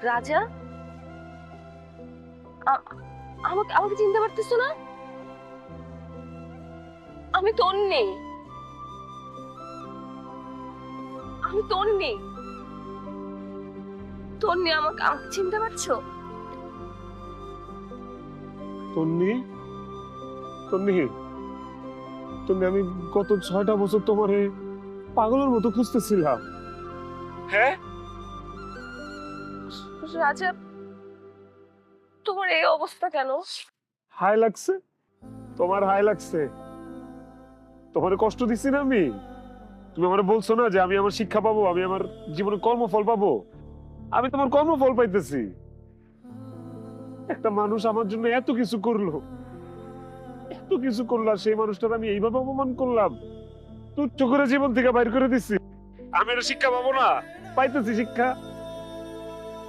রাজা, আমাকে আমাকে চিনতে পারতেছো না? আমি তন্নি, আমি তন্নি। তন্নি, আমাকে আমাকে চিনতে পারছো? তন্নি, তন্নি, তন্নি, আমি গত 6টা বছর তোমারে পাগলের মতো খুঁজতেছিলাম। হ্যাঁ, রাজা, তোমার এই অবস্থা কেন? হাই লাগছে? তোমার হাই লাগছে? তোমার কষ্ট দিচ্ছি না আমি? তুমি আমার বলছো না যে আমি আমার শিক্ষা পাবো, আমি আমার জীবনে কর্মফল পাবো। আমি তোমার কর্মফল পাইতেছি। একটা মানুষ আমার জন্য এত কিছু করলো, এত কিছু করলো, আর সেই মানুষটার আমি এইভাবে অপমান করলাম, তুচ্ছ করে জীবন থেকে বাইর করে দিচ্ছি। আমি এটা শিক্ষা পাবো না? পাইতেছি শিক্ষা।